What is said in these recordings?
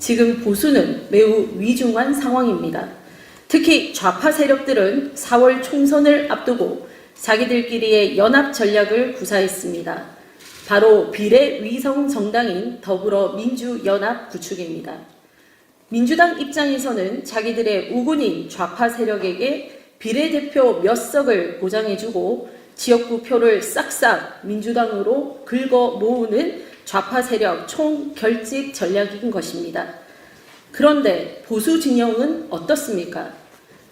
지금 보수는 매우 위중한 상황입니다. 특히 좌파 세력들은 4월 총선을 앞두고 자기들끼리의 연합 전략을 구사했습니다. 바로 비례위성 정당인 더불어민주연합 구축입니다. 민주당 입장에서는 자기들의 우군인 좌파 세력에게 비례대표 몇 석을 보장해주고 지역구 표를 싹싹 민주당으로 긁어 모으는 좌파 세력 총결집 전략인 것입니다. 그런데 보수 진영은 어떻습니까?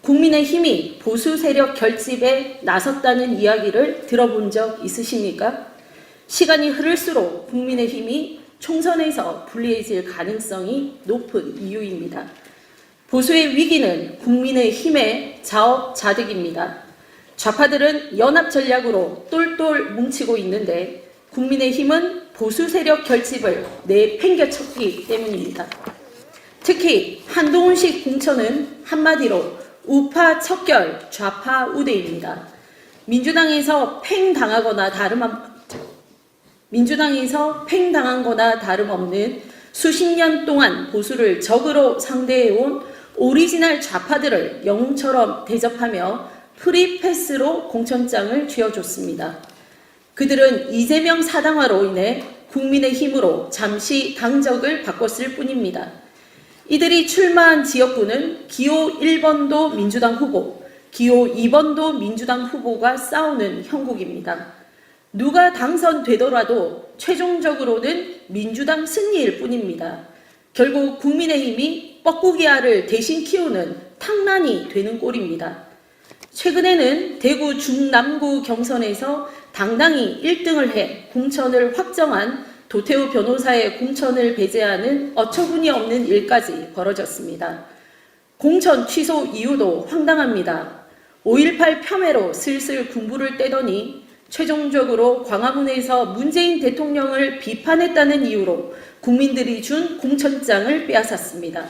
국민의힘이 보수 세력 결집에 나섰다는 이야기를 들어본 적 있으십니까? 시간이 흐를수록 국민의힘이 총선에서 불리해질 가능성이 높은 이유입니다. 보수의 위기는 국민의힘의 자업자득입니다. 좌파들은 연합 전략으로 똘똘 뭉치고 있는데 국민의힘은 보수 세력 결집을 내팽개쳤기 때문입니다. 특히 한동훈식 공천은 한마디로 우파 척결 좌파 우대입니다. 민주당에서 팽당한 거나 다름없는 수십 년 동안 보수를 적으로 상대해온 오리지널 좌파들을 영웅처럼 대접하며 프리패스로 공천장을 쥐어줬습니다. 그들은 이재명 사당화로 인해 국민의힘으로 잠시 당적을 바꿨을 뿐입니다. 이들이 출마한 지역구는 기호 1번도 민주당 후보, 기호 2번도 민주당 후보가 싸우는 형국입니다. 누가 당선되더라도 최종적으로는 민주당 승리일 뿐입니다. 결국 국민의힘이 뻐꾸기알을 대신 키우는 탕란이 되는 꼴입니다. 최근에는 대구 중남구 경선에서 당당히 1등을 해 공천을 확정한 도태우 변호사의 공천을 배제하는 어처구니 없는 일까지 벌어졌습니다. 공천 취소 이유도 황당합니다. 5.18 폄훼로 슬슬 군부를 떼더니 최종적으로 광화문에서 문재인 대통령을 비판했다는 이유로 국민들이 준 공천장을 빼앗았습니다.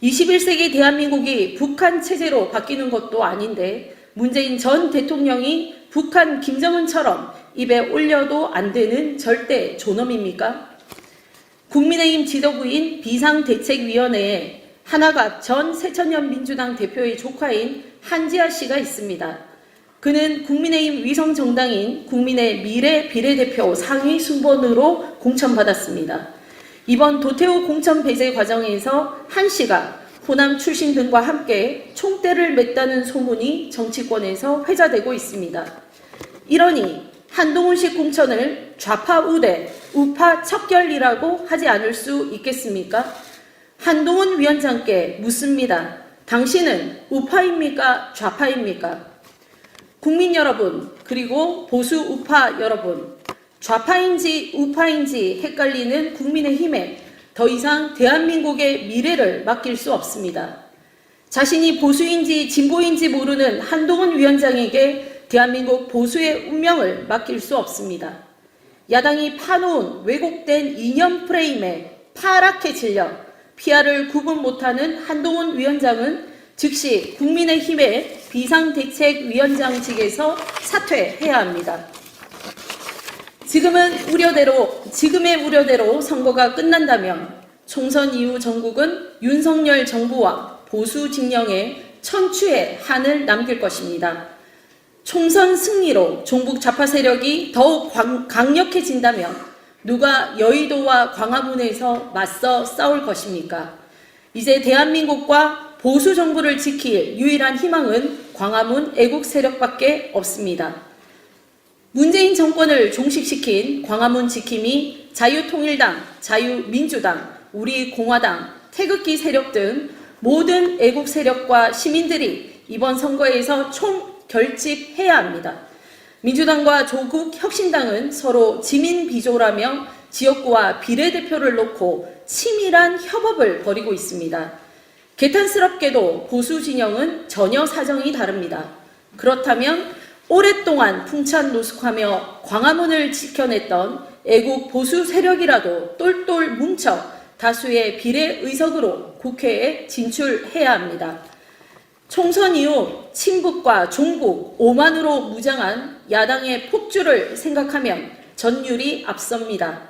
21세기 대한민국이 북한 체제로 바뀌는 것도 아닌데 문재인 전 대통령이 북한 김정은처럼 입에 올려도 안 되는 절대 존엄입니까? 국민의힘 지도부인 비상대책위원회에 한화갑 전 새천년 민주당 대표의 조카인 한지아 씨가 있습니다. 그는 국민의힘 위성정당인 국민의 미래 비례대표 상위 순번으로 공천받았습니다. 이번 도태우 공천 배제 과정에서 한 씨가 호남 출신 등과 함께 총대를 맸다는 소문이 정치권에서 회자되고 있습니다. 이러니 한동훈식 공천을 좌파 우대, 우파 척결이라고 하지 않을 수 있겠습니까? 한동훈 위원장께 묻습니다. 당신은 우파입니까? 좌파입니까? 국민 여러분, 그리고 보수 우파 여러분, 좌파인지 우파인지 헷갈리는 국민의힘에 더 이상 대한민국의 미래를 맡길 수 없습니다. 자신이 보수인지 진보인지 모르는 한동훈 위원장에게 대한민국 보수의 운명을 맡길 수 없습니다. 야당이 파놓은 왜곡된 이념 프레임에 파랗게 질려 피아를 구분 못하는 한동훈 위원장은 즉시 국민의힘의 비상대책위원장직에서 사퇴해야 합니다. 지금의 우려대로 선거가 끝난다면 총선 이후 전국은 윤석열 정부와 보수 진영의 천추의 한을 남길 것입니다. 총선 승리로 종북 좌파 세력이 더욱 강력해진다면 누가 여의도와 광화문에서 맞서 싸울 것입니까? 이제 대한민국과 보수 정부를 지킬 유일한 희망은 광화문 애국 세력밖에 없습니다. 문재인 정권을 종식시킨 광화문 지킴이 자유통일당, 자유민주당, 우리공화당, 태극기 세력 등 모든 애국 세력과 시민들이 이번 선거에서 총결집해야 합니다. 민주당과 조국혁신당은 서로 지민비조라며 지역구와 비례대표를 놓고 치밀한 협업을 벌이고 있습니다. 개탄스럽게도 보수 진영은 전혀 사정이 다릅니다. 그렇다면 오랫동안 풍찬 노숙하며 광화문을 지켜냈던 애국 보수 세력이라도 똘똘 뭉쳐 다수의 비례 의석으로 국회에 진출해야 합니다. 총선 이후 친북과 종북, 오만으로 무장한 야당의 폭주를 생각하면 전율이 앞섭니다.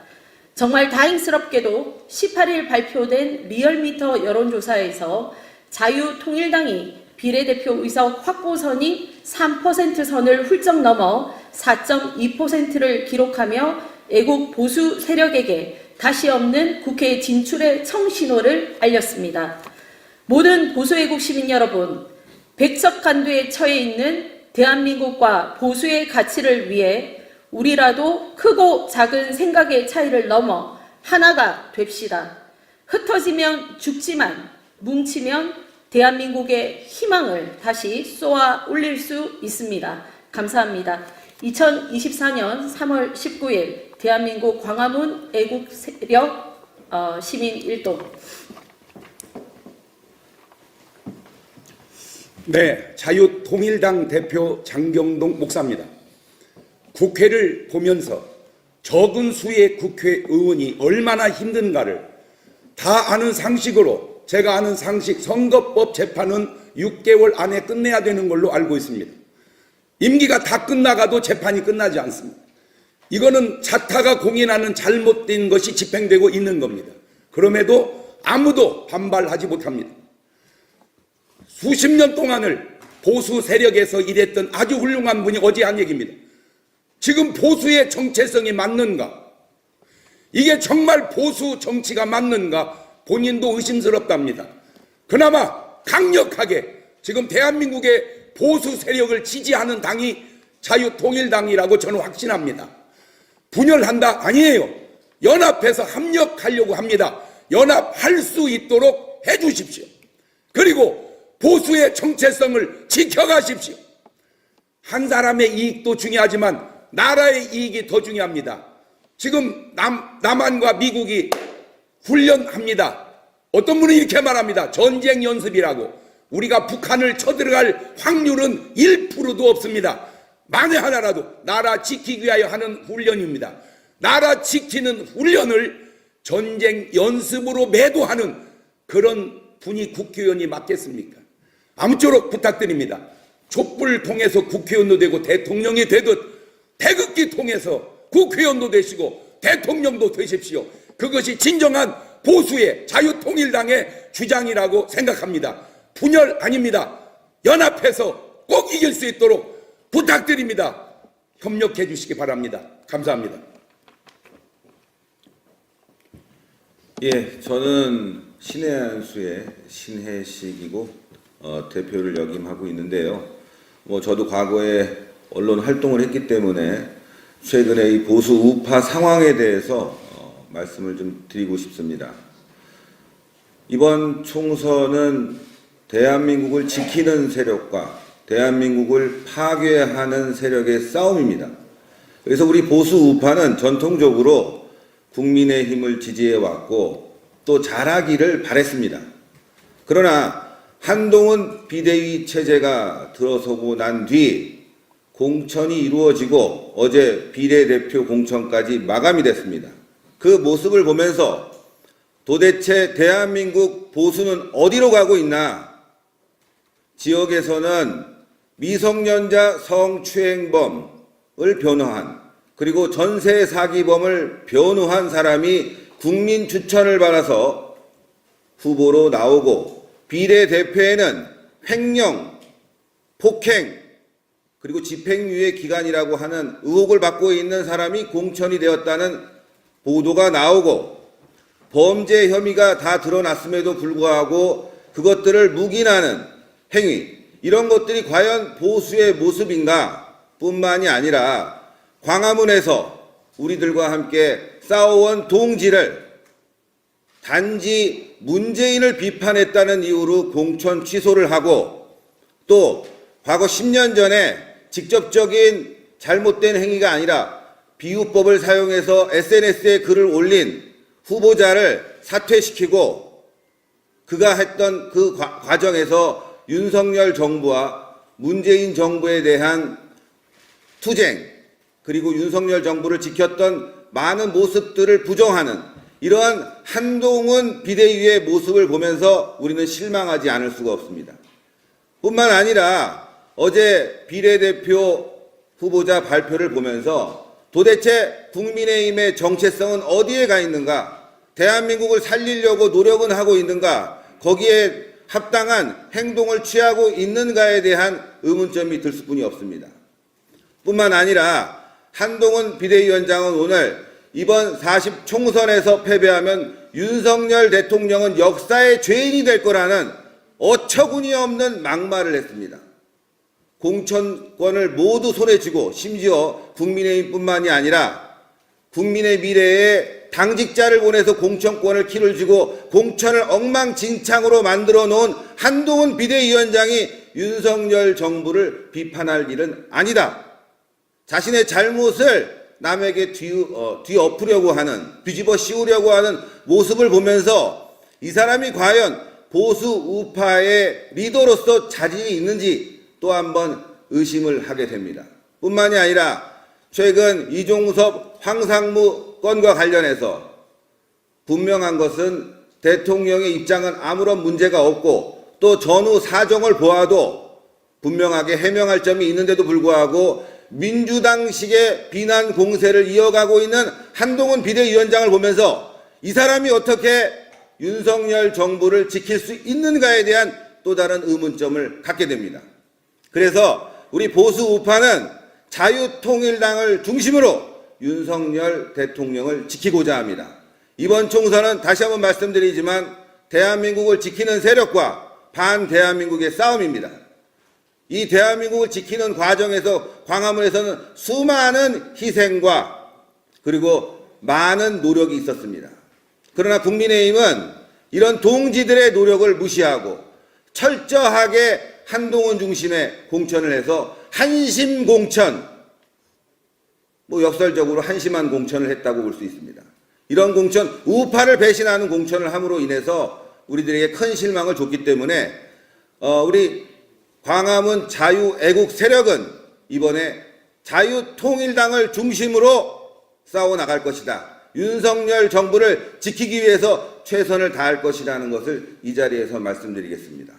정말 다행스럽게도 18일 발표된 리얼미터 여론조사에서 자유통일당이 비례대표 의석 확보선이 3% 선을 훌쩍 넘어 4.2%를 기록하며 애국 보수 세력에게 다시 없는 국회 진출의 청신호를 알렸습니다. 모든 보수애국 시민 여러분, 백척간두에 처해 있는 대한민국과 보수의 가치를 위해 우리라도 크고 작은 생각의 차이를 넘어 하나가 됩시다. 흩어지면 죽지만 뭉치면 대한민국의 희망을 다시 쏘아 올릴 수 있습니다. 감사합니다. 2024년 3월 19일 대한민국 광화문 애국세력 시민 일동. 네, 자유통일당 대표 장경동 목사입니다. 국회를 보면서 적은 수의 국회의원이 얼마나 힘든가를 다 아는 상식으로, 제가 아는 상식, 선거법 재판은 6개월 안에 끝내야 되는 걸로 알고 있습니다. 임기가 다 끝나가도 재판이 끝나지 않습니다. 이거는 자타가 공인하는 잘못된 것이 집행되고 있는 겁니다. 그럼에도 아무도 반발하지 못합니다. 수십 년 동안을 보수 세력에서 일했던 아주 훌륭한 분이 어제 한 얘기입니다. 지금 보수의 정체성이 맞는가? 이게 정말 보수 정치가 맞는가? 본인도 의심스럽답니다. 그나마 강력하게 지금 대한민국의 보수 세력을 지지하는 당이 자유통일당이라고 저는 확신합니다. 분열한다? 아니에요. 연합해서 합력하려고 합니다. 연합할 수 있도록 해주십시오. 그리고 보수의 정체성을 지켜가십시오. 한 사람의 이익도 중요하지만 나라의 이익이 더 중요합니다. 지금 남한과 미국이 훈련합니다. 어떤 분은 이렇게 말합니다. 전쟁 연습이라고. 우리가 북한을 쳐들어갈 확률은 1%도 없습니다. 만에 하나라도 나라 지키기 위하여 하는 훈련입니다. 나라 지키는 훈련을 전쟁 연습으로 매도하는 그런 분이 국회의원이 맞겠습니까? 아무쪼록 부탁드립니다. 촛불 통해서 국회의원도 되고 대통령이 되듯 태극기 통해서 국회의원도 되시고 대통령도 되십시오. 그것이 진정한 보수의 자유통일당의 주장이라고 생각합니다. 분열 아닙니다. 연합해서 꼭 이길 수 있도록 부탁드립니다. 협력해 주시기 바랍니다. 감사합니다. 예, 저는 신의 한수의 신혜식이고 대표를 역임하고 있는데요. 저도 과거에 언론 활동을 했기 때문에 최근에 이 보수 우파 상황에 대해서 말씀을 좀 드리고 싶습니다. 이번 총선은 대한민국을 지키는 세력과 대한민국을 파괴하는 세력의 싸움입니다. 그래서 우리 보수 우파는 전통적으로 국민의힘을 지지해왔고 또 잘하기를 바랬습니다. 그러나 한동훈 비대위 체제가 들어서고 난 뒤 공천이 이루어지고 어제 비례대표 공천까지 마감이 됐습니다. 그 모습을 보면서 도대체 대한민국 보수는 어디로 가고 있나? 지역에서는 미성년자 성추행범을 변호한, 그리고 전세 사기범을 변호한 사람이 국민 추천을 받아서 후보로 나오고, 비례대표에는 횡령, 폭행, 그리고 집행유예 기간이라고 하는 의혹을 받고 있는 사람이 공천이 되었다는 보도가 나오고, 범죄 혐의가 다 드러났음에도 불구하고 그것들을 묵인하는 행위, 이런 것들이 과연 보수의 모습인가 뿐만이 아니라 광화문에서 우리들과 함께 싸워온 동지를 단지 문재인을 비판했다는 이유로 공천 취소를 하고, 또 과거 10년 전에 직접적인 잘못된 행위가 아니라 비유법을 사용해서 SNS에 글을 올린 후보자를 사퇴시키고, 그가 했던 그 과정에서 윤석열 정부와 문재인 정부에 대한 투쟁, 그리고 윤석열 정부를 지켰던 많은 모습들을 부정하는 이러한 한동훈 비대위의 모습을 보면서 우리는 실망하지 않을 수가 없습니다. 뿐만 아니라 어제 비례대표 후보자 발표를 보면서 도대체 국민의힘의 정체성은 어디에 가 있는가? 대한민국을 살리려고 노력은 하고 있는가? 거기에 합당한 행동을 취하고 있는가에 대한 의문점이 들 수뿐이 없습니다. 뿐만 아니라 한동훈 비대위원장은 오늘 이번 40 총선에서 패배하면 윤석열 대통령은 역사의 죄인이 될 거라는 어처구니 없는 막말을 했습니다. 공천권을 모두 손에 쥐고 심지어 국민의힘뿐만이 아니라 국민의 미래에 당직자를 보내서 공천권을 키를 쥐고 공천을 엉망진창으로 만들어 놓은 한동훈 비대위원장이 윤석열 정부를 비판할 일은 아니다. 자신의 잘못을 남에게 뒤엎으려고 하는, 뒤집어 씌우려고 하는 모습을 보면서 이 사람이 과연 보수 우파의 리더로서 자질이 있는지 또 한 번 의심을 하게 됩니다. 뿐만이 아니라 최근 이종섭 황상무 건과 관련해서 분명한 것은 대통령의 입장은 아무런 문제가 없고 또 전후 사정을 보아도 분명하게 해명할 점이 있는데도 불구하고 민주당식의 비난 공세를 이어가고 있는 한동훈 비대위원장을 보면서 이 사람이 어떻게 윤석열 정부를 지킬 수 있는가에 대한 또 다른 의문점을 갖게 됩니다. 그래서 우리 보수 우파는 자유통일당을 중심으로 윤석열 대통령을 지키고자 합니다. 이번 총선은 다시 한번 말씀드리지만 대한민국을 지키는 세력과 반대한민국의 싸움입니다. 이 대한민국을 지키는 과정에서 광화문에서는 수많은 희생과 그리고 많은 노력이 있었습니다. 그러나 국민의힘은 이런 동지들의 노력을 무시하고 철저하게 한동훈 중심의 공천을 해서 한심 공천, 역설적으로 한심한 공천을 했다고 볼 수 있습니다. 이런 공천, 우파를 배신하는 공천을 함으로 인해서 우리들에게 큰 실망을 줬기 때문에 우리 광화문 자유애국 세력은 이번에 자유통일당을 중심으로 싸워나갈 것이다. 윤석열 정부를 지키기 위해서 최선을 다할 것이라는 것을 이 자리에서 말씀드리겠습니다.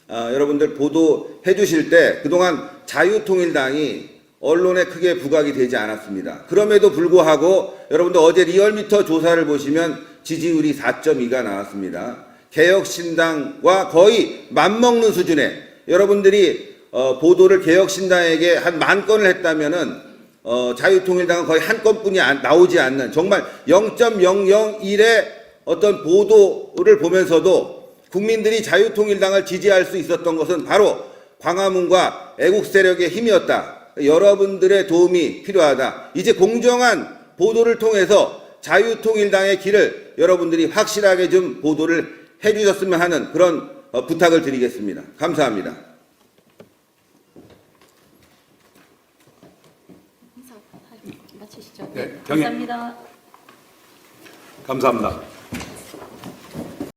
여러분들 보도해 주실 때 그동안 자유통일당이 언론에 크게 부각이 되지 않았습니다. 그럼에도 불구하고 여러분들 어제 리얼미터 조사를 보시면 지지율이 4.2가 나왔습니다. 개혁신당과 거의 맞먹는 수준에 여러분들이 보도를 개혁신당에게 한 10,000건을 했다면은 자유통일당은 거의 한 건뿐이 나오지 않는 정말 0.001의 어떤 보도를 보면서도 국민들이 자유통일당을 지지할 수 있었던 것은 바로 광화문과 애국 세력의 힘이었다. 여러분들의 도움이 필요하다. 이제 공정한 보도를 통해서 자유통일당의 길을 여러분들이 확실하게 좀 보도를 해주셨으면 하는 그런 부탁을 드리겠습니다. 감사합니다. 마치시죠. 네, 감사합니다. 감사합니다.